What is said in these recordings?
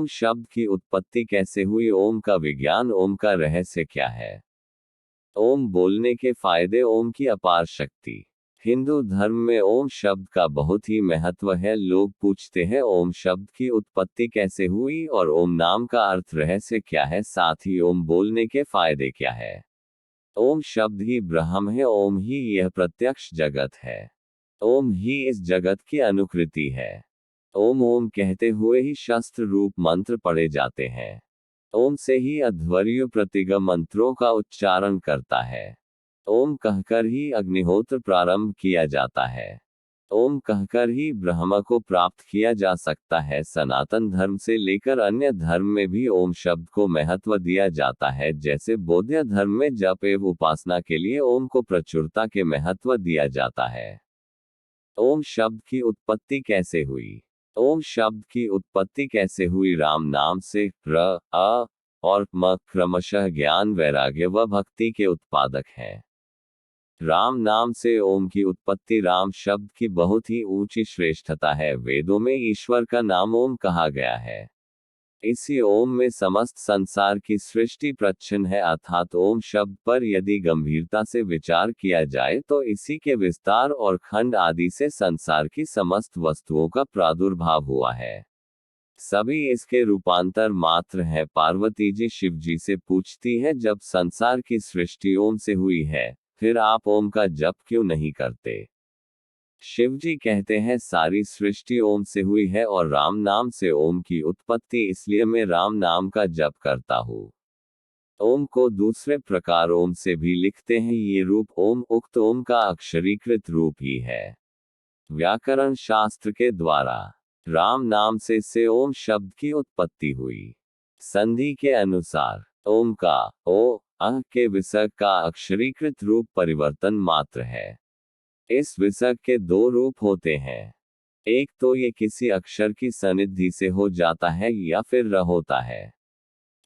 शब्द की उत्पत्ति कैसे हुई? ओम का विज्ञान, ओम का रहस्य क्या है? ओम बोलने के फायदे, ओम की अपार शक्ति। हिंदू धर्म में ओम शब्द का बहुत ही महत्व है। लोग पूछते हैं ओम शब्द की उत्पत्ति कैसे हुई और ओम नाम का अर्थ रहस्य क्या है, साथ ही ओम बोलने के फायदे क्या है। ओम शब्द ही ब्रह्म है, ओम ही यह प्रत्यक्ष जगत है, ओम ही इस जगत की अनुकृति है। ओम ओम कहते हुए ही शस्त्र रूप मंत्र पढ़े जाते हैं। ओम से ही अध्वर्यु प्रतिगम मंत्रों का उच्चारण करता है। ओम कहकर ही अग्निहोत्र प्रारंभ किया जाता है। ओम कहकर ही ब्रह्म को प्राप्त किया जा सकता है। सनातन धर्म से लेकर अन्य धर्म में भी ओम शब्द को महत्व दिया जाता है। जैसे बौद्ध धर्म में जप एवं उपासना के लिए ओम को प्रचुरता के महत्व दिया जाता है। ओम शब्द की उत्पत्ति कैसे हुई? ओम शब्द की उत्पत्ति कैसे हुई? राम नाम से र, अ और म क्रमशः ज्ञान, वैराग्य व भक्ति के उत्पादक हैं। राम नाम से ओम की उत्पत्ति। राम शब्द की बहुत ही ऊंची श्रेष्ठता है। वेदों में ईश्वर का नाम ओम कहा गया है। इसी ओम में समस्त संसार की सृष्टि प्रच्छन्न है। अर्थात ओम शब्द पर यदि गंभीरता से विचार किया जाए तो इसी के विस्तार और खंड आदि से संसार की समस्त वस्तुओं का प्रादुर्भाव हुआ है। सभी इसके रूपांतर मात्र है। पार्वती जी शिव जी से पूछती है, जब संसार की सृष्टि ओम से हुई है, फिर आप ओम का जप क्यों नहीं करते? शिवजी कहते हैं, सारी सृष्टि ओम से हुई है और राम नाम से ओम की उत्पत्ति, इसलिए मैं राम नाम का जप करता हूँ। ओम को दूसरे प्रकार ओम से भी लिखते हैं। ये रूप ओम उक्त ओम का अक्षरीकृत रूप ही है। व्याकरण शास्त्र के द्वारा राम नाम से ओम शब्द की उत्पत्ति हुई। संधि के अनुसार ओम का ओ अह के विसर्ग का अक्षरीकृत रूप परिवर्तन मात्र है। इस विसर्ग के दो रूप होते हैं। एक तो ये किसी अक्षर की सन्निधि से हो जाता है या फिर र होता है।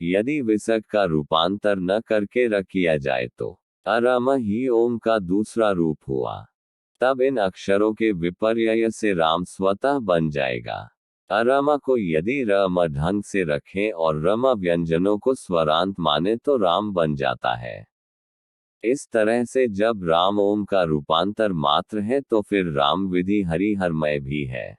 यदि विसर्ग का रूपांतर न करके र किया जाए तो अरम ही ओम का दूसरा रूप हुआ। तब इन अक्षरों के विपर्यय से राम स्वतः बन जाएगा। अरमा को यदि रम ढंग से रखें और रम व्यंजनों को स्वरांत माने तो राम बन जाता है। इस तरह से जब राम ओम का रूपांतर मात्र है तो फिर राम विधि हरिहरमय भी है।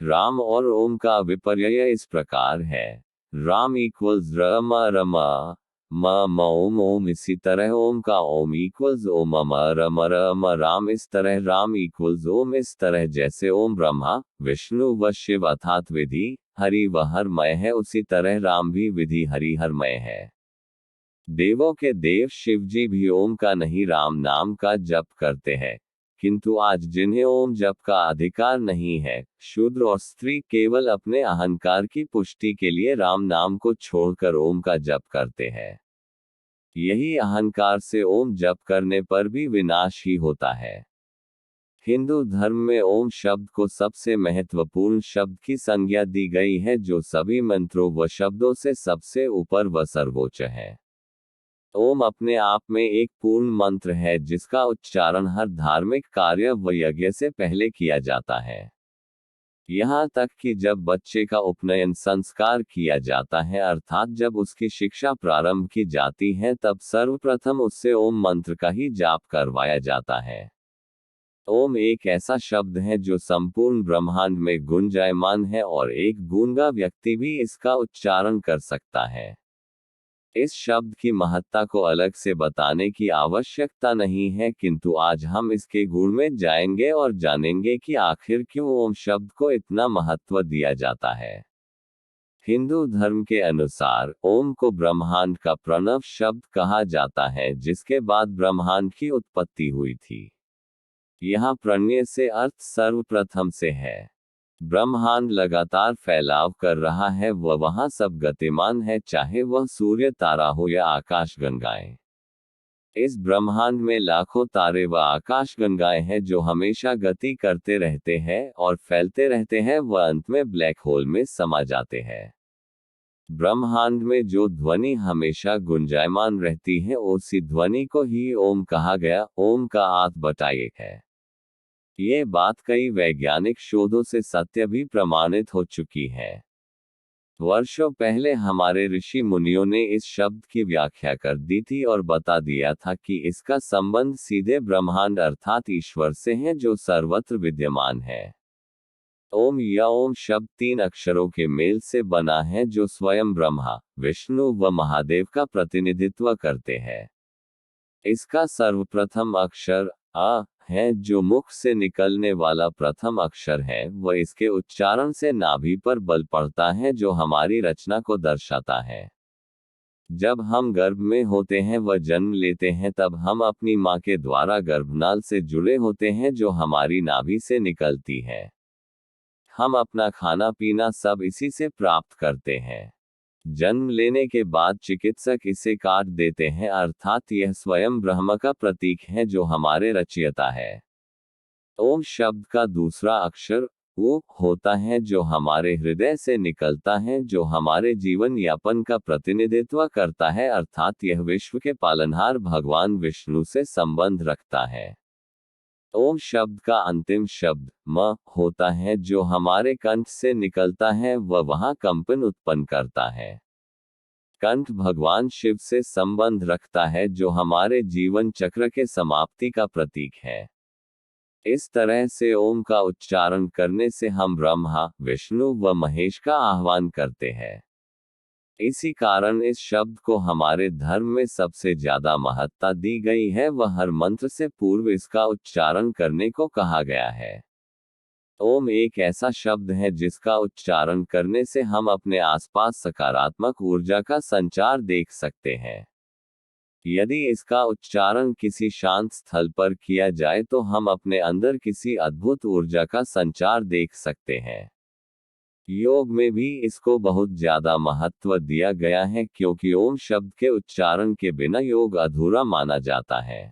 राम और ओम का विपर्यय इस प्रकार है। राम इक्वल्स रम रमा म ओम ओम। इसी तरह ओम का ओम इक्वल्स ओम रम राम। इस तरह राम इक्वल्स ओम। इस तरह जैसे ओम ब्रह्मा विष्णु व शिव अर्थात विधि हरि व हरमय है, उसी तरह राम भी विधि हरिहरमय है। देवों के देव शिवजी भी ओम का नहीं राम नाम का जप करते हैं, किंतु आज जिन्हें ओम जप का अधिकार नहीं है, शूद्र और स्त्री, केवल अपने अहंकार की पुष्टि के लिए राम नाम को छोड़कर ओम का जप करते हैं। यही अहंकार से ओम जप करने पर भी विनाश ही होता है। हिंदू धर्म में ओम शब्द को सबसे महत्वपूर्ण शब्द की संज्ञा दी गई है, जो सभी मंत्रों व शब्दों से सबसे ऊपर व सर्वोच्च है। ओम अपने आप में एक पूर्ण मंत्र है, जिसका उच्चारण हर धार्मिक कार्य व यज्ञ से पहले किया जाता है। यहाँ तक कि जब बच्चे का उपनयन संस्कार किया जाता है, अर्थात जब उसकी शिक्षा प्रारंभ की जाती है, तब सर्वप्रथम उससे ओम मंत्र का ही जाप करवाया जाता है। ओम एक ऐसा शब्द है जो संपूर्ण ब्रह्मांड में गुंजायमान है और एक गूंगा व्यक्ति भी इसका उच्चारण कर सकता है। इस शब्द की महत्ता को अलग से बताने की आवश्यकता नहीं है, किंतु आज हम इसके गुण में जाएंगे और जानेंगे कि आखिर क्यों ओम शब्द को इतना महत्व दिया जाता है। हिंदू धर्म के अनुसार ओम को ब्रह्मांड का प्रणव शब्द कहा जाता है, जिसके बाद ब्रह्मांड की उत्पत्ति हुई थी। यहाँ प्रणय से अर्थ सर्वप्रथम से है। ब्रह्मांड लगातार फैलाव कर रहा है, वहाँ सब गतिमान है, चाहे वह सूर्य तारा हो या आकाशगंगाएं। इस ब्रह्मांड में लाखों तारे व आकाशगंगाएं हैं जो हमेशा गति करते रहते हैं और फैलते रहते हैं, वह अंत में ब्लैक होल में समा जाते हैं। ब्रह्मांड में जो ध्वनि हमेशा गुंजायमान रहती है, उसी ध्वनि को ही ओम कहा गया। ओम का आठ बटा एक है। ये बात कई वैज्ञानिक शोधों से सत्य भी प्रमाणित हो चुकी है। वर्षों पहले हमारे ऋषि मुनियों ने इस शब्द की व्याख्या कर दी थी और बता दिया था कि इसका संबंध सीधे ब्रह्मांड अर्थात ईश्वर से है जो सर्वत्र विद्यमान है। ओम या ओम शब्द 3 अक्षरों के मेल से बना है जो स्वयं ब्रह्मा, विष्णु व महादेव का प्रतिनिधित्व करते हैं। इसका सर्वप्रथम अक्षर आ है जो मुख से निकलने वाला प्रथम अक्षर है व इसके उच्चारण से नाभि पर बल पड़ता है जो हमारी रचना को दर्शाता है। जब हम गर्भ में होते हैं व जन्म लेते हैं तब हम अपनी माँ के द्वारा गर्भनाल से जुड़े होते हैं जो हमारी नाभि से निकलती है। हम अपना खाना पीना सब इसी से प्राप्त करते हैं। जन्म लेने के बाद चिकित्सक इसे काट देते हैं अर्थात यह स्वयं ब्रह्म का प्रतीक है जो हमारे रचयिता है। ओम शब्द का दूसरा अक्षर वो होता है जो हमारे हृदय से निकलता है जो हमारे जीवन यापन का प्रतिनिधित्व करता है अर्थात यह विश्व के पालनहार भगवान विष्णु से संबंध रखता है। ओम शब्द का अंतिम शब्द म होता है जो हमारे कंठ से निकलता है व वहां कंपन उत्पन्न करता है। कंठ भगवान शिव से संबंध रखता है जो हमारे जीवन चक्र के समाप्ति का प्रतीक है। इस तरह से ओम का उच्चारण करने से हम ब्रह्मा, विष्णु व महेश का आह्वान करते हैं। इसी कारण इस शब्द को हमारे धर्म में सबसे ज्यादा महत्ता दी गई है व हर मंत्र से पूर्व इसका उच्चारण करने को कहा गया है। ओम एक ऐसा शब्द है जिसका उच्चारण करने से हम अपने आसपास सकारात्मक ऊर्जा का संचार देख सकते हैं। यदि इसका उच्चारण किसी शांत स्थल पर किया जाए तो हम अपने अंदर किसी अद्भुत ऊर्जा का संचार देख सकते हैं। योग में भी इसको बहुत ज्यादा महत्व दिया गया है क्योंकि ओम शब्द के उच्चारण के बिना योग अधूरा माना जाता है।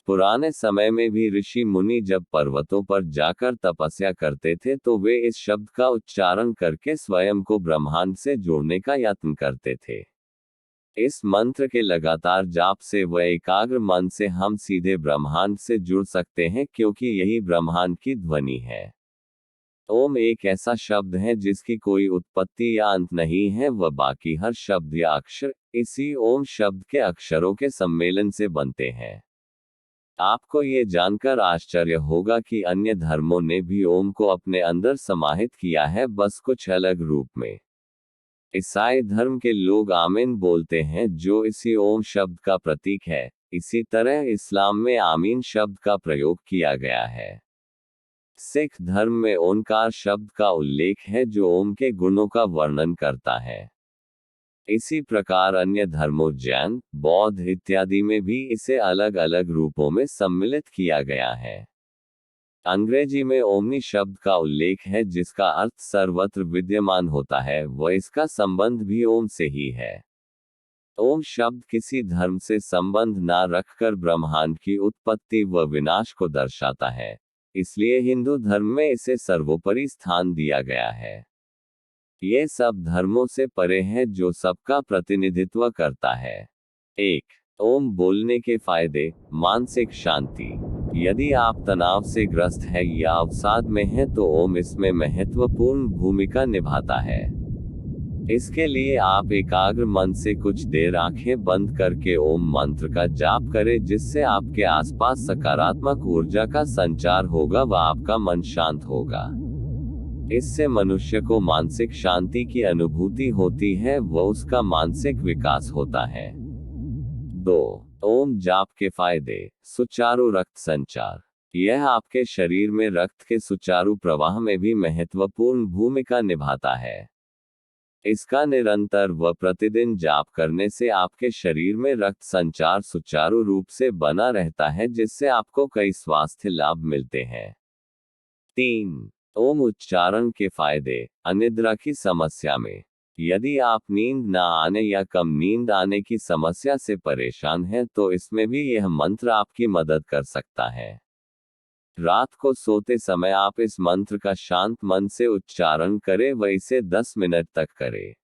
पुराने समय में भी ऋषि मुनि जब पर्वतों पर जाकर तपस्या करते थे तो वे इस शब्द का उच्चारण करके स्वयं को ब्रह्मांड से जोड़ने का यत्न करते थे। इस मंत्र के लगातार जाप से व एकाग्र मन से हम सीधे ब्रह्मांड से जुड़ सकते हैं क्योंकि यही ब्रह्मांड की ध्वनि है। ओम एक ऐसा शब्द है जिसकी कोई उत्पत्ति या अंत नहीं है व बाकी हर शब्द या अक्षर इसी ओम शब्द के अक्षरों के सम्मेलन से बनते हैं। आपको ये जानकर आश्चर्य होगा कि अन्य धर्मों ने भी ओम को अपने अंदर समाहित किया है, बस कुछ अलग रूप में। ईसाई धर्म के लोग आमीन बोलते हैं जो इसी ओम शब्द का प्रतीक है। इसी तरह इस्लाम में आमीन शब्द का प्रयोग किया गया है। सिख धर्म में ओंकार शब्द का उल्लेख है जो ओम के गुणों का वर्णन करता है। इसी प्रकार अन्य धर्मों जैन, बौद्ध इत्यादि में भी इसे अलग अलग रूपों में सम्मिलित किया गया है। अंग्रेजी में ओमनी शब्द का उल्लेख है जिसका अर्थ सर्वत्र विद्यमान होता है व इसका संबंध भी ओम से ही है। ओम शब्द किसी धर्म से संबंध ना रखकर ब्रह्मांड की उत्पत्ति व विनाश को दर्शाता है, इसलिए हिंदू धर्म में इसे सर्वोपरि स्थान दिया गया है। ये सब धर्मों से परे है जो सबका प्रतिनिधित्व करता है। 1. ओम बोलने के फायदे। मानसिक शांति। यदि आप तनाव से ग्रस्त है या अवसाद में है तो ओम इसमें महत्वपूर्ण भूमिका निभाता है। इसके लिए आप एकाग्र मन से कुछ देर आंखें बंद करके ओम मंत्र का जाप करें जिससे आपके आसपास सकारात्मक ऊर्जा का संचार होगा व आपका मन शांत होगा। इससे मनुष्य को मानसिक शांति की अनुभूति होती है व उसका मानसिक विकास होता है। 2. ओम जाप के फायदे। सुचारू रक्त संचार। यह आपके शरीर में रक्त के सुचारू प्रवाह में भी महत्वपूर्ण भूमिका निभाता है। इसका निरंतर व प्रतिदिन जाप करने से आपके शरीर में रक्त संचार सुचारू रूप से बना रहता है जिससे आपको कई स्वास्थ्य लाभ मिलते हैं। 3. ओम उच्चारण के फायदे। अनिद्रा की समस्या में। यदि आप नींद ना आने या कम नींद आने की समस्या से परेशान हैं तो इसमें भी यह मंत्र आपकी मदद कर सकता है। रात को सोते समय आप इस मंत्र का शांत मन से उच्चारण करें व इसे 10 मिनट तक करें।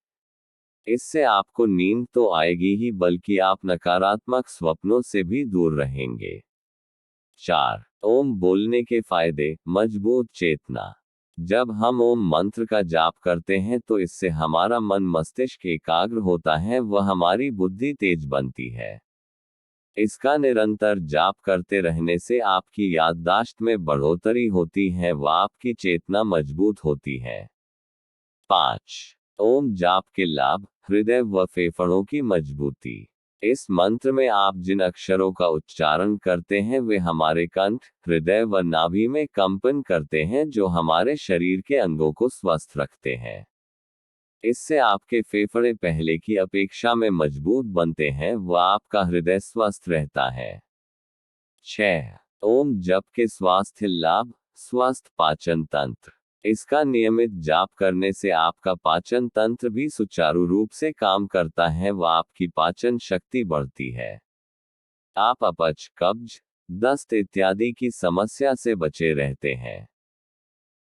इससे आपको नींद तो आएगी ही बल्कि आप नकारात्मक स्वप्नों से भी दूर रहेंगे। 4. ओम बोलने के फायदे। मजबूत चेतना। जब हम ओम मंत्र का जाप करते हैं तो इससे हमारा मन मस्तिष्क एकाग्र होता है, वह हमारी बुद्धि तेज बनती है। इसका निरंतर जाप करते रहने से आपकी याददाश्त में बढ़ोतरी होती है व आपकी चेतना मजबूत होती है। 5. ओम जाप के लाभ, हृदय व फेफड़ों की मजबूती। इस मंत्र में आप जिन अक्षरों का उच्चारण करते हैं वे हमारे कंठ, हृदय व नाभि में कंपन करते हैं, जो हमारे शरीर के अंगों को स्वस्थ रखते हैं। इससे आपके फेफड़े पहले की अपेक्षा में मजबूत बनते हैं व आपका हृदय स्वस्थ रहता है। 6. ओम जप के स्वास्थ्य लाभ, स्वस्थ पाचन तंत्र। इसका नियमित जाप करने से आपका पाचन तंत्र भी सुचारू रूप से काम करता है व आपकी पाचन शक्ति बढ़ती है। आप अपच, कब्ज, दस्त इत्यादि की समस्या से बचे रहते हैं।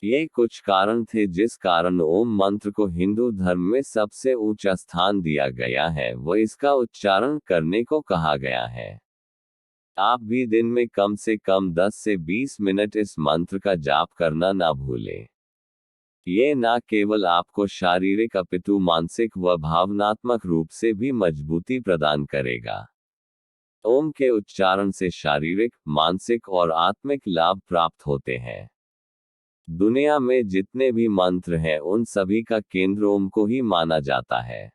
ये कुछ कारण थे जिस कारण ओम मंत्र को हिंदू धर्म में सबसे ऊंचा स्थान दिया गया है व इसका उच्चारण करने को कहा गया है। आप भी दिन में कम से कम 10 से 20 मिनट इस मंत्र का जाप करना ना भूलें। ये न केवल आपको शारीरिक अपितु मानसिक व भावनात्मक रूप से भी मजबूती प्रदान करेगा। ओम के उच्चारण से शारीरिक, मानसिक और आत्मिक लाभ प्राप्त होते हैं। दुनिया में जितने भी मंत्र हैं उन सभी का केंद्र ओम को ही माना जाता है।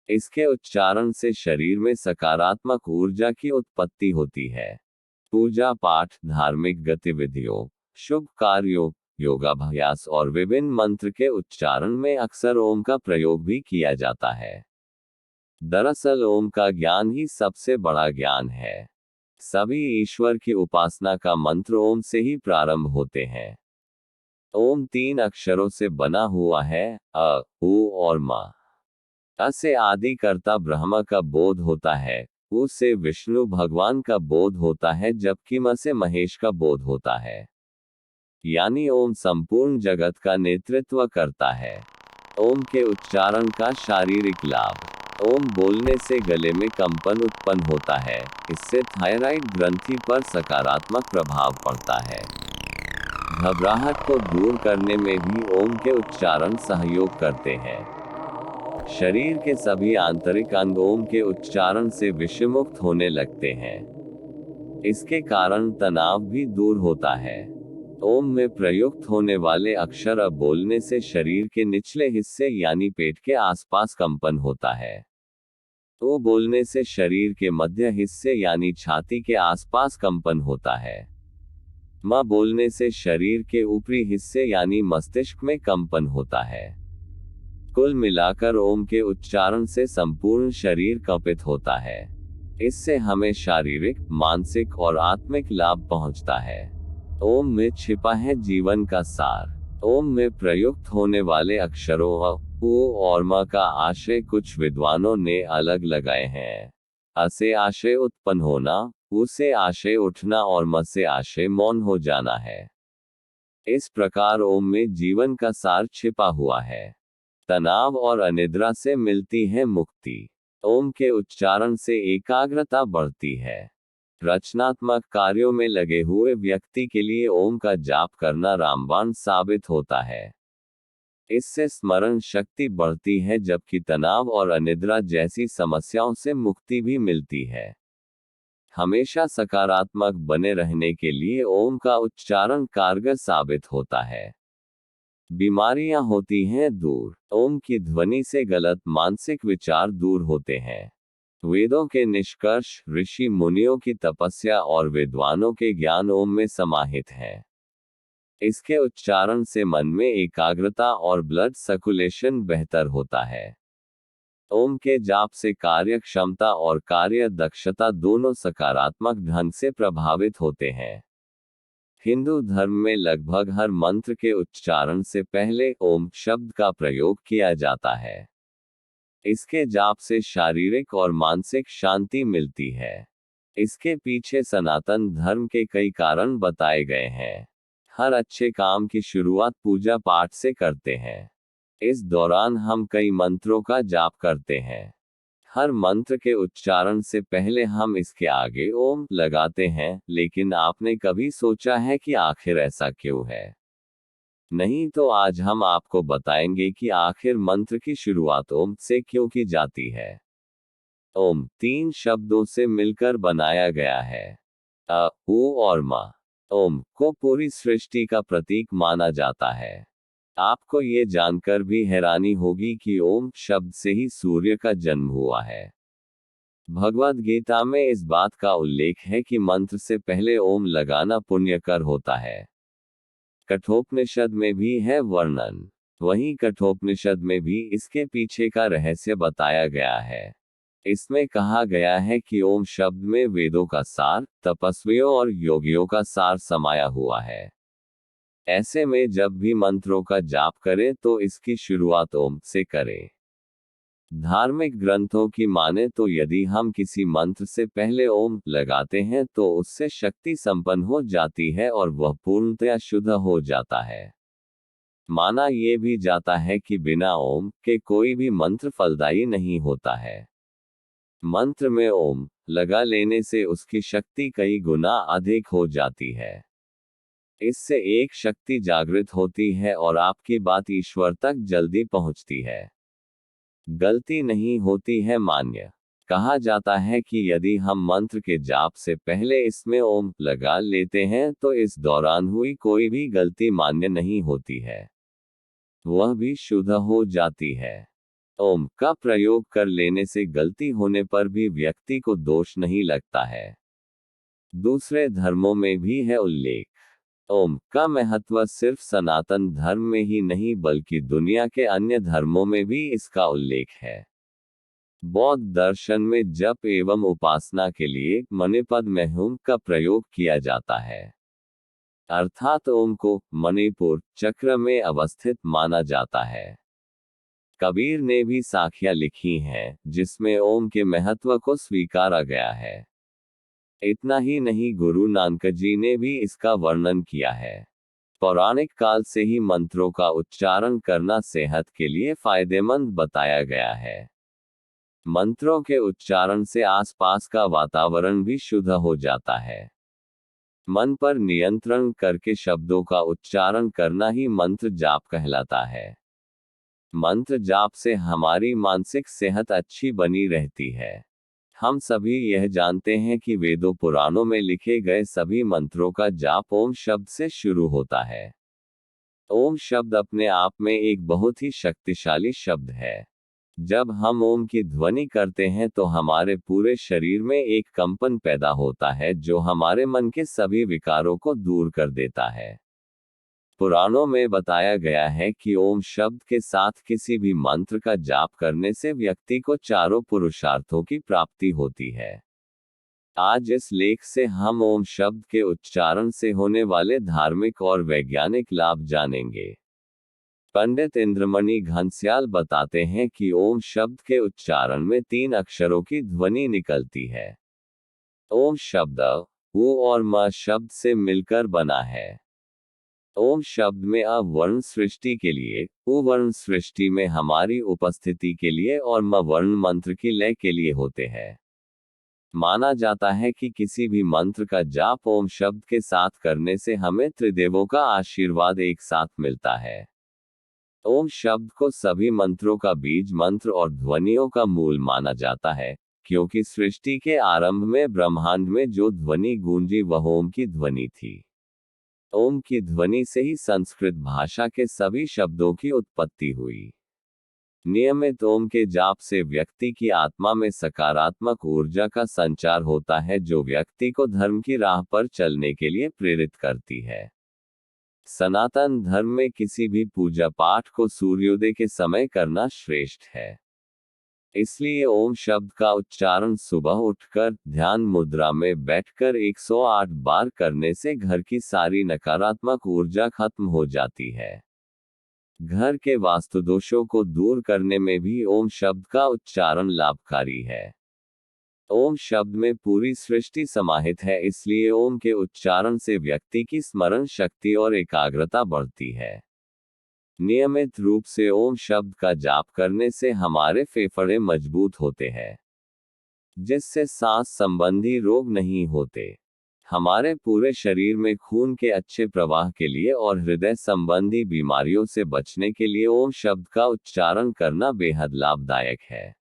इसके उच्चारण से शरीर में सकारात्मक ऊर्जा की उत्पत्ति होती है। पूजा पाठ, धार्मिक गतिविधियों, शुभ कार्यों, योगाभ्यास और विभिन्न मंत्र के उच्चारण में अक्सर ओम का प्रयोग भी किया जाता है। दरअसल ओम का ज्ञान ही सबसे बड़ा ज्ञान है। सभी ईश्वर की उपासना का मंत्र ओम से ही प्रारंभ होते हैं। ओम 3 अक्षरों से बना हुआ है, अ, उ और म। अ से आदिकर्ता ब्रह्मा का बोध होता है, उ से विष्णु भगवान का बोध होता है, जबकि म से महेश का बोध होता है। यानी ओम संपूर्ण जगत का नेतृत्व करता है। ओम के उच्चारण का शारीरिक लाभ। ओम बोलने से गले में कंपन उत्पन्न होता है, इससे थायराइड ग्रंथि पर सकारात्मक प्रभाव पड़ता है। घबराहट को दूर करने में भी ओम के उच्चारण सहयोग करते हैं। शरीर के सभी आंतरिक अंग ओम के उच्चारण से विषमुक्त होने लगते हैं। इसके कारण तनाव भी दूर होता है। ओम में प्रयुक्त होने वाले अक्षर अ बोलने से शरीर के निचले हिस्से यानी पेट के आसपास कंपन होता है। ओ बोलने से शरीर के मध्य हिस्से यानी छाती के आसपास कंपन होता है। म बोलने से शरीर के ऊपरी हिस्से यानी मस्तिष्क में कंपन होता है। कुल मिलाकर ओम के उच्चारण से संपूर्ण शरीर कंपित होता है। इससे हमें शारीरिक, मानसिक और आत्मिक लाभ पहुंचता है। ओम में छिपा है जीवन का सार। ओम में प्रयुक्त होने वाले अक्षरों अ, उ और म का आशय कुछ विद्वानों ने अलग लगाए हैं। अ से आशय उत्पन्न होना, उ से आशय उठना और म से आशय मौन हो जाना है। इस प्रकार ओम में जीवन का सार छिपा हुआ है। तनाव और अनिद्रा से मिलती है मुक्ति। ओम के उच्चारण से एकाग्रता बढ़ती है। रचनात्मक कार्यों में लगे हुए व्यक्ति के लिए ओम का जाप करना रामबाण साबित होता है। इससे स्मरण शक्ति बढ़ती है, जबकि तनाव और अनिद्रा जैसी समस्याओं से मुक्ति भी मिलती है। हमेशा सकारात्मक बने रहने के लिए ओम का उच्चारण कारगर साबित होता है। बीमारियां होती हैं दूर। ओम की ध्वनि से गलत मानसिक विचार दूर होते हैं। वेदों के निष्कर्ष, ऋषि मुनियों की तपस्या और विद्वानों के ज्ञान ओम में समाहित है। इसके उच्चारण से मन में एकाग्रता और ब्लड सर्कुलेशन बेहतर होता है। ओम के जाप से कार्य क्षमता और कार्य दक्षता दोनों सकारात्मक ढंग से प्रभावित होते हैं। हिंदू धर्म में लगभग हर मंत्र के उच्चारण से पहले ओम शब्द का प्रयोग किया जाता है। इसके जाप से शारीरिक और मानसिक शांति मिलती है। इसके पीछे सनातन धर्म के कई कारण बताए गए हैं। हर अच्छे काम की शुरुआत पूजा पाठ से करते हैं। इस दौरान हम कई मंत्रों का जाप करते हैं। हर मंत्र के उच्चारण से पहले हम इसके आगे ओम लगाते हैं, लेकिन आपने कभी सोचा है कि आखिर ऐसा क्यों है? नहीं तो आज हम आपको बताएंगे कि आखिर मंत्र की शुरुआत ओम से क्यों की जाती है। ओम 3 शब्दों से मिलकर बनाया गया है, अ, उ और म। ओम को पूरी सृष्टि का प्रतीक माना जाता है। आपको ये जानकर भी हैरानी होगी कि ओम शब्द से ही सूर्य का जन्म हुआ है। भगवद गीता में इस बात का उल्लेख है कि मंत्र से पहले ओम लगाना पुण्यकर होता है। कठोपनिषद में भी है वर्णन। वहीं कठोपनिषद में भी इसके पीछे का रहस्य बताया गया है। इसमें कहा गया है कि ओम शब्द में वेदों का सार, तपस्वियों और योगियों का सार समाया हुआ है। ऐसे में जब भी मंत्रों का जाप करें तो इसकी शुरुआत ओम से करें। धार्मिक ग्रंथों की माने तो यदि हम किसी मंत्र से पहले ओम लगाते हैं तो उससे शक्ति संपन्न हो जाती है और वह पूर्णतया शुद्ध हो जाता है। माना ये भी जाता है कि बिना ओम के कोई भी मंत्र फलदायी नहीं होता है। मंत्र में ओम लगा लेने से उसकी शक्ति कई गुना अधिक हो जाती है। इससे एक शक्ति जागृत होती है और आपकी बात ईश्वर तक जल्दी पहुंचती है। गलती नहीं होती है मान्य। कहा जाता है कि यदि हम मंत्र के जाप से पहले इसमें ओम लगा लेते हैं तो इस दौरान हुई कोई भी गलती मान्य नहीं होती है, वह भी शुद्ध हो जाती है। ओम का प्रयोग कर लेने से गलती होने पर भी व्यक्ति को दोष नहीं लगता है। दूसरे धर्मों में भी है उल्लेख। ओम का महत्व सिर्फ सनातन धर्म में ही नहीं बल्कि दुनिया के अन्य धर्मों में भी इसका उल्लेख है। बौद्ध दर्शन में जप एवं उपासना के लिए मणिपद में ओम का प्रयोग किया जाता है। अर्थात ओम को मणिपुर चक्र में अवस्थित माना जाता है। कबीर ने भी साखियां लिखी हैं जिसमें ओम के महत्व को स्वीकारा गया है। इतना ही नहीं, गुरु नानक जी ने भी इसका वर्णन किया है। पौराणिक काल से ही मंत्रों का उच्चारण करना सेहत के लिए फायदेमंद बताया गया है। मंत्रों के उच्चारण से आसपास का वातावरण भी शुद्ध हो जाता है। मन पर नियंत्रण करके शब्दों का उच्चारण करना ही मंत्र जाप कहलाता है। मंत्र जाप से हमारी मानसिक सेहत अच्छी बनी रहती है। हम सभी यह जानते हैं कि वेदों पुराणों में लिखे गए सभी मंत्रों का जाप ओम शब्द से शुरू होता है। ओम शब्द अपने आप में एक बहुत ही शक्तिशाली शब्द है। जब हम ओम की ध्वनि करते हैं तो हमारे पूरे शरीर में एक कंपन पैदा होता है जो हमारे मन के सभी विकारों को दूर कर देता है। पुराणों में बताया गया है कि ओम शब्द के साथ किसी भी मंत्र का जाप करने से व्यक्ति को चारों पुरुषार्थों की प्राप्ति होती है। आज इस लेख से हम ओम शब्द के उच्चारण से होने वाले धार्मिक और वैज्ञानिक लाभ जानेंगे। पंडित इंद्रमणि घनश्याल बताते हैं कि ओम शब्द के उच्चारण में 3 अक्षरों की ध्वनि निकलती है। ओम शब्द उ और म शब्द से मिलकर बना है। ओम शब्द में अ वर्ण सृष्टि के लिए, उ वर्ण सृष्टि में हमारी उपस्थिति के लिए और म वर्ण मंत्र की लय के लिए होते हैं। माना जाता है कि किसी भी मंत्र का जाप ओम शब्द के साथ करने से हमें त्रिदेवों का आशीर्वाद एक साथ मिलता है। ओम शब्द को सभी मंत्रों का बीज मंत्र और ध्वनियों का मूल माना जाता है, क्योंकि सृष्टि के आरंभ में ब्रह्मांड में जो ध्वनि गूंजी वह ओम की ध्वनि थी। ओम की ध्वनि से ही संस्कृत भाषा के सभी शब्दों की उत्पत्ति हुई। नियमित ओम के जाप से व्यक्ति की आत्मा में सकारात्मक ऊर्जा का संचार होता है जो व्यक्ति को धर्म की राह पर चलने के लिए प्रेरित करती है। सनातन धर्म में किसी भी पूजा पाठ को सूर्योदय के समय करना श्रेष्ठ है। इसलिए ओम शब्द का उच्चारण सुबह उठकर ध्यान मुद्रा में बैठकर 108 बार करने से घर की सारी नकारात्मक ऊर्जा खत्म हो जाती है। घर के वास्तु दोषों को दूर करने में भी ओम शब्द का उच्चारण लाभकारी है। ओम शब्द में पूरी सृष्टि समाहित है, इसलिए ओम के उच्चारण से व्यक्ति की स्मरण शक्ति और एकाग्रता बढ़ती है। नियमित रूप से ओम शब्द का जाप करने से हमारे फेफड़े मजबूत होते हैं, जिससे सांस संबंधी रोग नहीं होते। हमारे पूरे शरीर में खून के अच्छे प्रवाह के लिए और हृदय संबंधी बीमारियों से बचने के लिए ओम शब्द का उच्चारण करना बेहद लाभदायक है।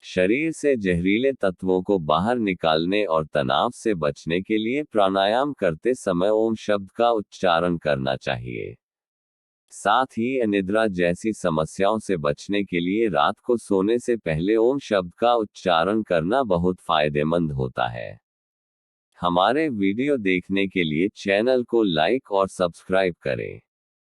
शरीर से जहरीले तत्वों को बाहर निकालने और तनाव से बचने के लिए प्राणायाम करते समय ओम शब्द का उच्चारण करना चाहिए। साथ ही अनिद्रा जैसी समस्याओं से बचने के लिए रात को सोने से पहले ओम शब्द का उच्चारण करना बहुत फायदेमंद होता है। हमारे वीडियो देखने के लिए चैनल को लाइक और सब्सक्राइब करें।